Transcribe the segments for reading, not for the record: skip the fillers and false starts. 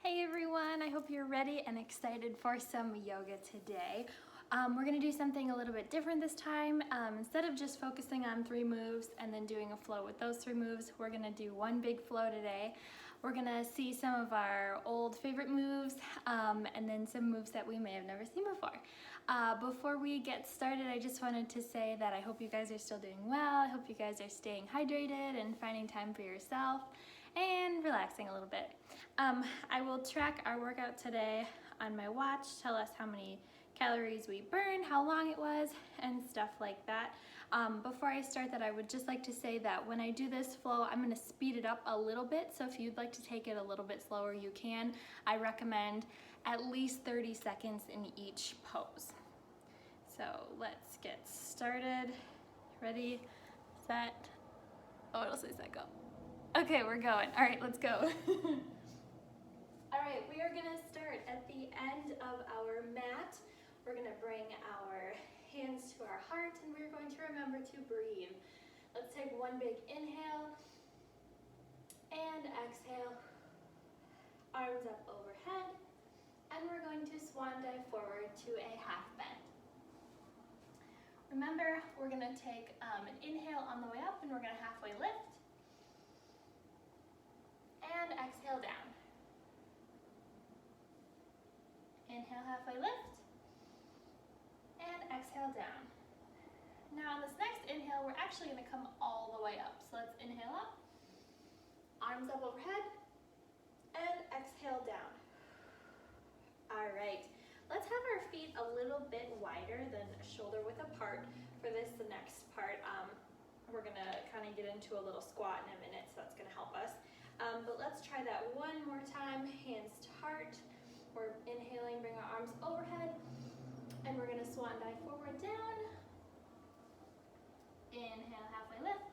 Hey everyone, I hope you're ready and excited for some yoga today. We're gonna do something a little bit different this time. Instead of just focusing on 3 moves and then doing a flow with those 3 moves, we're gonna do one big flow today. We're gonna see some of our old favorite moves and then some moves that we may have never seen before. Before we get started, I just wanted to say that I hope you guys are still doing well. I hope you guys are staying hydrated and finding time for yourself and relaxing a little bit. I will track our workout today on my watch, tell us how many calories we burned, how long it was, and stuff like that. Before I start that, I would just like to say that when I do this flow, I'm going to speed it up a little bit, so if you'd like to take it a little bit slower, you can. I recommend at least 30 seconds in each pose. So let's get started. Ready, set, oh, it'll say set, go. Okay, we're going. All right, let's go. All right, we are gonna start at the end of our mat. We're gonna bring our hands to our heart and we're going to remember to breathe. Let's take one big inhale and exhale. Arms up overhead. And we're going to swan dive forward to a half bend. Remember, we're gonna take an inhale on the way up and we're gonna halfway lift. And exhale down. Inhale, halfway lift. And exhale down. Now on this next inhale, we're actually gonna come all the way up. So let's inhale up, arms up overhead, and exhale down. All right, let's have our feet a little bit wider than shoulder width apart for this, the next part. We're gonna kind of get into a little squat in a minute, so that's gonna help us. But let's try that one more time, hands to heart. We're inhaling, bring our arms overhead, and we're gonna swan dive forward down. Inhale, halfway lift.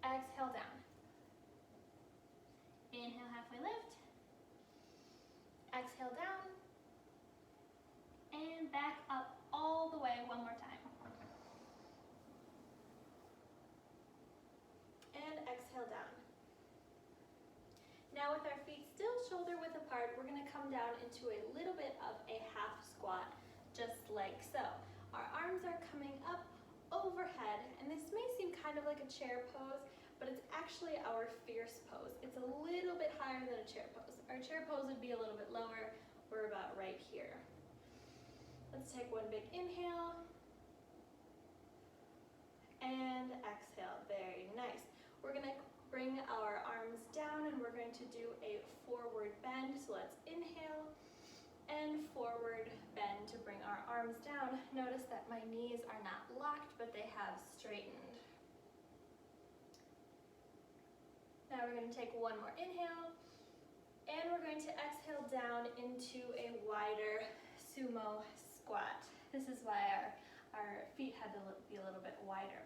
Exhale down. Inhale, halfway lift. Exhale down. And back up all the way one more time. And exhale down. Now with our feet still shoulder width apart, we're gonna come down into a little bit of a half squat, just like so. Our arms are coming up overhead, and this may seem kind of like a chair pose, but it's actually our fierce pose. It's a little bit higher than a chair pose. Our chair pose would be a little bit lower. We're about right here. Let's take one big inhale. And exhale, very nice. We're gonna bring our arms down and we're going to do a forward bend. So let's inhale and forward bend to bring our arms down. Notice that my knees are not locked, but they have straightened. Now we're going to take one more inhale and we're going to exhale down into a wider sumo squat. This is why our feet had to be a little bit wider.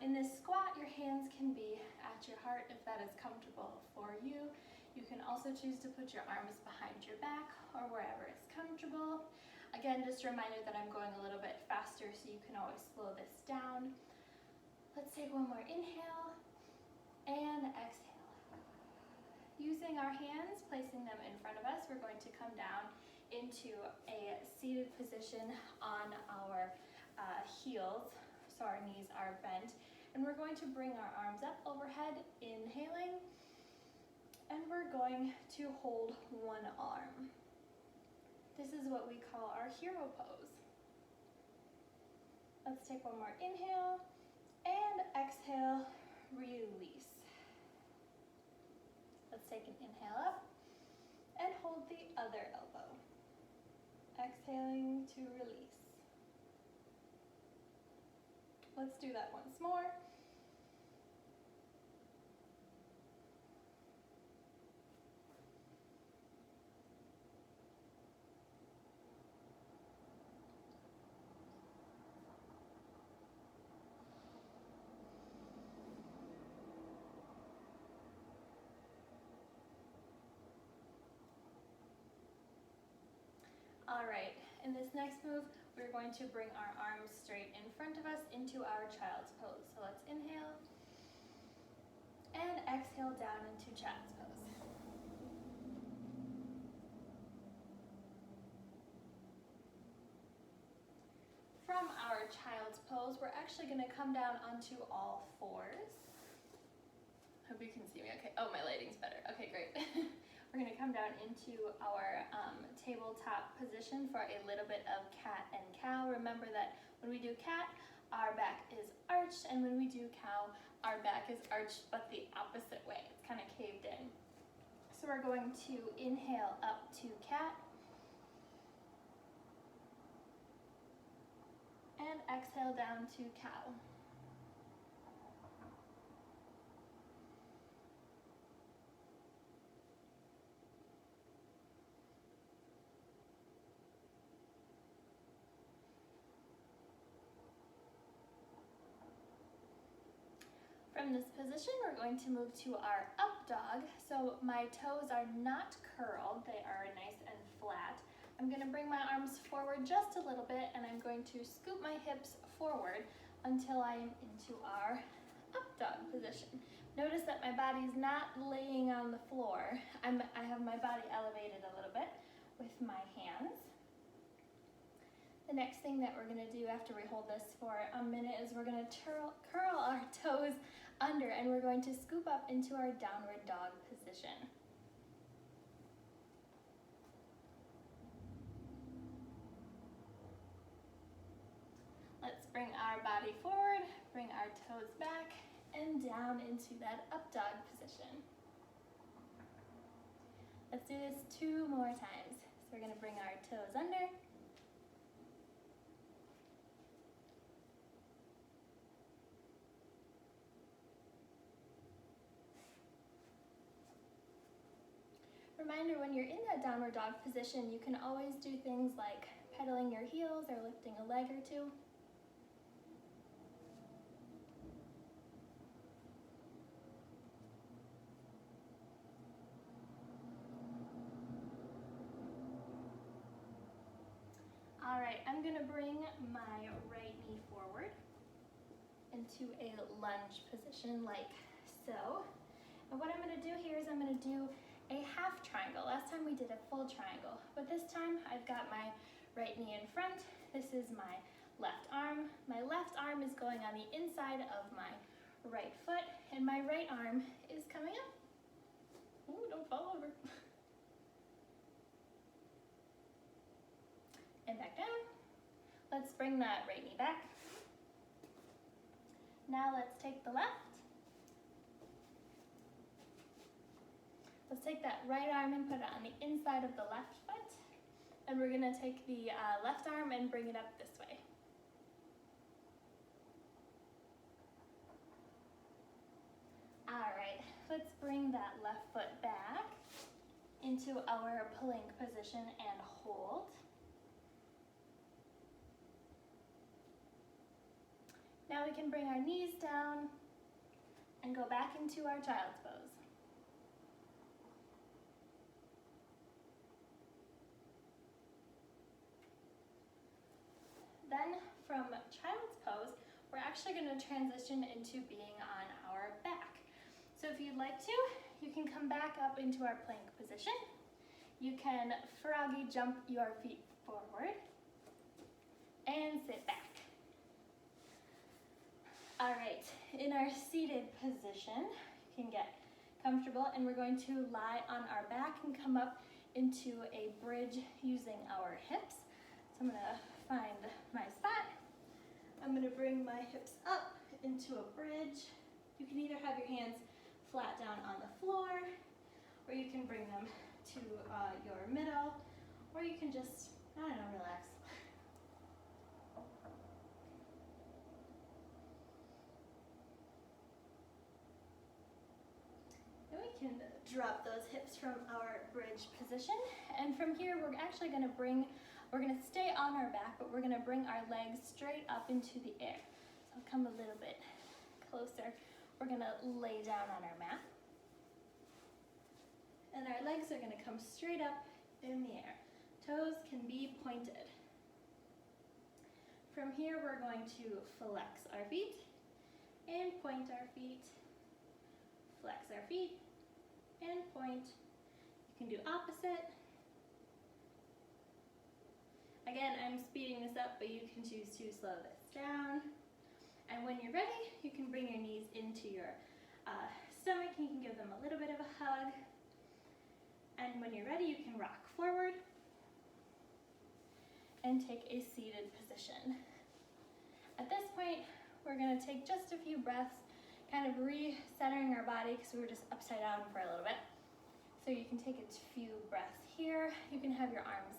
In this squat, your hands can be at your heart if that is comfortable for you. You can also choose to put your arms behind your back or wherever it's comfortable. Again, just a reminder that I'm going a little bit faster, so you can always slow this down. Let's take one more inhale and exhale. Using our hands, placing them in front of us, we're going to come down into a seated position on our heels. So our knees are bent, and we're going to bring our arms up overhead, inhaling, and we're going to hold one arm. This is what we call our hero pose. Let's take one more inhale, and exhale, release. Let's take an inhale up, and hold the other elbow. Exhaling to release. Let's do that once more. All right, in this next move, we're going to bring our arms straight in front of us into our child's pose. So let's inhale and exhale down into child's pose. child's pose. We're actually going to come down onto all fours. Hope you can see me okay. Oh, my lighting's better. Okay, great. We're going to come down into our tabletop position for a little bit of cat and cow. Remember that when we do cat, our back is arched, and when we do cow, our back is arched, but the opposite way. It's kind of caved in. So we're going to inhale up to cat, and exhale down to cow. From this position, we're going to move to our up dog. So my toes are not curled, they are nice and flat. I'm going to bring my arms forward just a little bit, and I'm going to scoop my hips forward until I am into our up dog position. Notice that my body's not laying on the floor. I have my body elevated a little bit with my hands. The next thing that we're going to do after we hold this for a minute is we're going to curl our toes under, and we're going to scoop up into our downward dog position. Let's bring our body forward, bring our toes back, and down into that up dog position. Let's do this 2 more times. So we're going to bring our toes under, reminder, when you're in that downward dog position, you can always do things like pedaling your heels or lifting a leg or two. All right, I'm gonna bring my right knee forward into a lunge position like so. And what I'm gonna do here is I'm gonna do a half triangle. Last time we did a full triangle, but this time I've got my right knee in front. This is my left arm. My left arm is going on the inside of my right foot, and my right arm is coming up. Ooh, don't fall over. And back down. Let's bring that right knee back. Now let's take the left. Let's take that right arm and put it on the inside of the left foot. And we're gonna take the left arm and bring it up this way. All right, let's bring that left foot back into our plank position and hold. Now we can bring our knees down and go back into our child's pose. Then from child's pose, we're actually going to transition into being on our back. So if you'd like to, you can come back up into our plank position. You can froggy jump your feet forward and sit back. All right, in our seated position, you can get comfortable, and we're going to lie on our back and come up into a bridge using our hips. So I'm gonna find my spot. I'm gonna bring my hips up into a bridge. You can either have your hands flat down on the floor, or you can bring them to your middle, or you can just, I don't know, relax. Then we can drop those hips from our bridge position, and from here we're actually gonna stay on our back, but we're gonna bring our legs straight up into the air. So come a little bit closer. We're gonna lay down on our mat, and our legs are gonna come straight up in the air. Toes can be pointed. From here, we're going to flex our feet and point our feet, flex our feet and point. You can do opposite. Again, I'm speeding this up, but you can choose to slow this down. And when you're ready, you can bring your knees into your stomach. You can give them a little bit of a hug. And when you're ready, you can rock forward and take a seated position. At this point, we're going to take just a few breaths, kind of recentering our body because we were just upside down for a little bit. So you can take a few breaths here. You can have your arms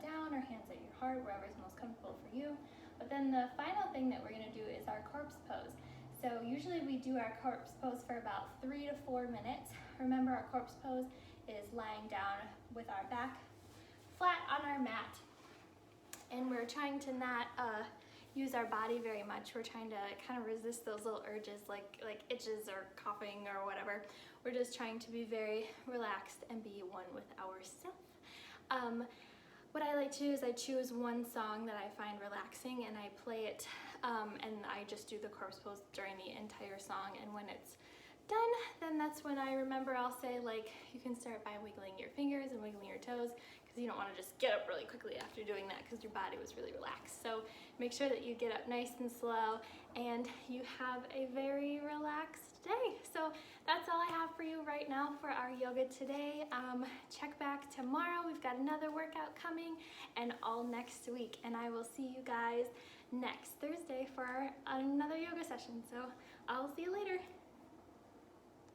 down or hands at your heart, wherever is most comfortable for you. But then the final thing that we're going to do is our corpse pose. So usually we do our corpse pose for about 3 to 4 minutes. Remember, our corpse pose is lying down with our back flat on our mat. And we're trying to not use our body very much. We're trying to kind of resist those little urges like itches or coughing or whatever. We're just trying to be very relaxed and be one with ourselves. What I like to do is I choose one song that I find relaxing and I play it, and I just do the corpse pose during the entire song. And when it's done, then that's when I remember I'll say, like, you can start by wiggling your fingers and wiggling your toes, because you don't want to just get up really quickly after doing that because your body was really relaxed. So make sure that you get up nice and slow and you have a very relaxed day. So that's all I have for you right now for our yoga today. Check back tomorrow. We've got another workout coming, and all next week. And I will see you guys next Thursday for another yoga session. So I'll see you later.